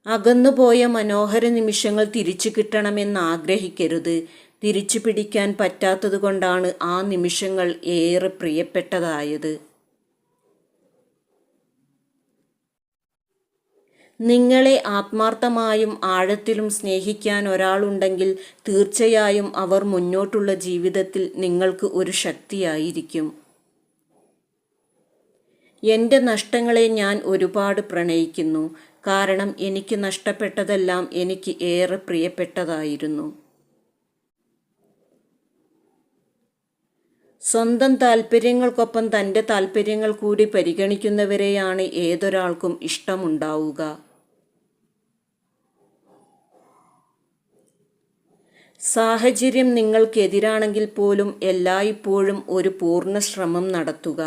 അകന്നുപോയ മനോഹര നിമിഷങ്ങൾ തിരിച്ചു കിട്ടണമെന്ന് ആഗ്രഹിക്കരുത്. തിരിച്ചു പിടിക്കാൻ പറ്റാത്തതുകൊണ്ടാണ് ആ നിമിഷങ്ങൾ ഏറെ പ്രിയപ്പെട്ടതായത്. നിങ്ങളെ ആത്മാർത്ഥമായും ആഴത്തിലും സ്നേഹിക്കാൻ ഒരാളുണ്ടെങ്കിൽ തീർച്ചയായും അവർ മുന്നോട്ടുള്ള ജീവിതത്തിൽ നിങ്ങൾക്ക് ഒരു ശക്തിയായിരിക്കും. എൻ്റെ നഷ്ടങ്ങളെ ഞാൻ ഒരുപാട് പ്രണയിക്കുന്നു. കാരണം എനിക്ക് നഷ്ടപ്പെട്ടതെല്ലാം എനിക്ക് ഏറെ പ്രിയപ്പെട്ടതായിരുന്നു. സ്വന്തം താല്പര്യങ്ങൾക്കൊപ്പം തൻ്റെ താല്പര്യങ്ങൾ കൂടി പരിഗണിക്കുന്നവരെയാണ് ഏതൊരാൾക്കും ഇഷ്ടമുണ്ടാവുക. സാഹചര്യം നിങ്ങൾക്കെതിരാണെങ്കിൽ പോലും എല്ലായ്പ്പോഴും ഒരു പൂർണ്ണ ശ്രമം നടത്തുക.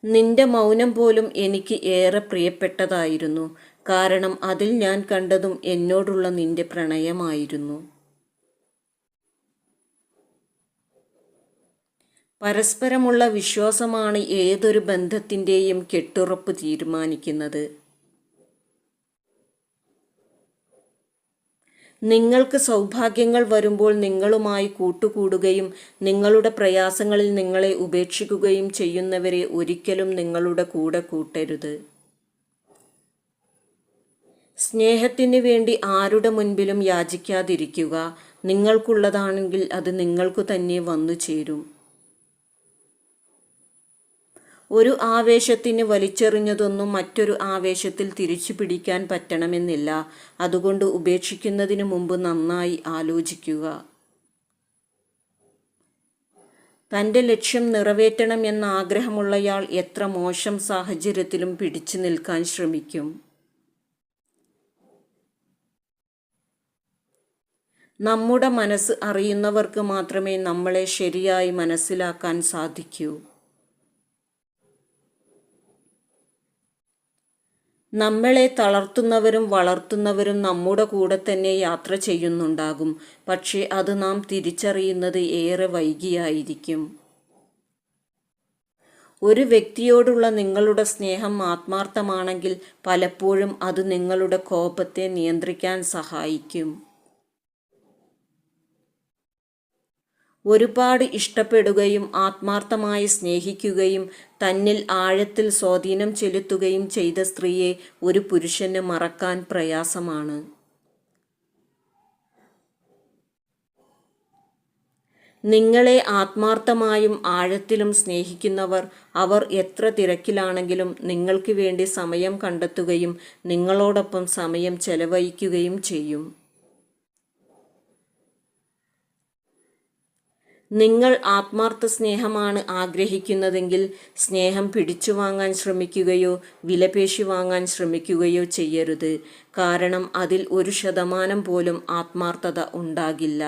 നിന്റെ മൗനം പോലും എനിക്ക് ഏറെ പ്രിയപ്പെട്ടതായിരുന്നു. കാരണം അതിൽ ഞാൻ കണ്ടതും എന്നോടുള്ള നിന്റെ പ്രണയമായിരുന്നു. പരസ്പരമുള്ള വിശ്വാസമാണ് ഏതൊരു ബന്ധത്തിൻ്റെയും കെട്ടുറപ്പ് തീരുമാനിക്കുന്നത്. നിങ്ങൾക്ക് സൗഭാഗ്യങ്ങൾ വരുമ്പോൾ നിങ്ങളുമായി കൂട്ടുകൂടുകയും നിങ്ങളുടെ പ്രയാസങ്ങളിൽ നിങ്ങളെ ഉപേക്ഷിക്കുകയും ചെയ്യുന്നവരെ ഒരിക്കലും നിങ്ങളുടെ കൂടെ കൂട്ടരുത്. സ്നേഹത്തിന് വേണ്ടി ആരുടെ മുൻപിലും യാചിക്കാതിരിക്കുക. നിങ്ങൾക്കുള്ളതാണെങ്കിൽ അത് നിങ്ങൾക്കു തന്നെ വന്നു ചേരും. ഒരു ആവേശത്തിന് വലിച്ചെറിഞ്ഞതൊന്നും മറ്റൊരു ആവേശത്തിൽ തിരിച്ചു പിടിക്കാൻ പറ്റണമെന്നില്ല. അതുകൊണ്ട് ഉപേക്ഷിക്കുന്നതിന് മുമ്പ് നന്നായി ആലോചിക്കുക. തൻ്റെ ലക്ഷ്യം നിറവേറ്റണം എന്ന ആഗ്രഹമുള്ളയാൾ എത്ര മോശം സാഹചര്യത്തിലും പിടിച്ചു നിൽക്കാൻ ശ്രമിക്കും. നമ്മുടെ മനസ്സ് അറിയുന്നവർക്ക് മാത്രമേ നമ്മളെ ശരിയായി മനസ്സിലാക്കാൻ സാധിക്കൂ. നമ്മളെ തളർത്തുന്നവരും വളർത്തുന്നവരും നമ്മുടെ കൂടെ തന്നെ യാത്ര ചെയ്യുന്നുണ്ടാകും. പക്ഷേ അത് നാം തിരിച്ചറിയുന്നത് ഏറെ വൈകിയായിരിക്കും. ഒരു വ്യക്തിയോടുള്ള നിങ്ങളുടെ സ്നേഹം ആത്മാർത്ഥമാണെങ്കിൽ പലപ്പോഴും അത് നിങ്ങളുടെ കോപത്തെ നിയന്ത്രിക്കാൻ സഹായിക്കും. ഒരുപാട് ഇഷ്ടപ്പെടുകയും ആത്മാർത്ഥമായി സ്നേഹിക്കുകയും തന്നിൽ ആഴത്തിൽ സ്വാധീനം ചെലുത്തുകയും ചെയ്ത സ്ത്രീയെ ഒരു പുരുഷന് മറക്കാൻ പ്രയാസമാണ്. നിങ്ങളെ ആത്മാർത്ഥമായും ആഴത്തിലും സ്നേഹിക്കുന്നവർ അവർ എത്ര തിരക്കിലാണെങ്കിലും നിങ്ങൾക്ക് വേണ്ടി സമയം കണ്ടെത്തുകയും നിങ്ങളോടൊപ്പം സമയം ചെലവഴിക്കുകയും ചെയ്യും. നിങ്ങൾ ആത്മാർത്ഥ സ്നേഹമാണ് ആഗ്രഹിക്കുന്നതെങ്കിൽ സ്നേഹം പിടിച്ചു വാങ്ങാൻ ശ്രമിക്കുകയോ വിലപേശി വാങ്ങാൻ ശ്രമിക്കുകയോ ചെയ്യരുത്. കാരണം അതിൽ 1% പോലും ആത്മാർത്ഥത ഉണ്ടാകില്ല.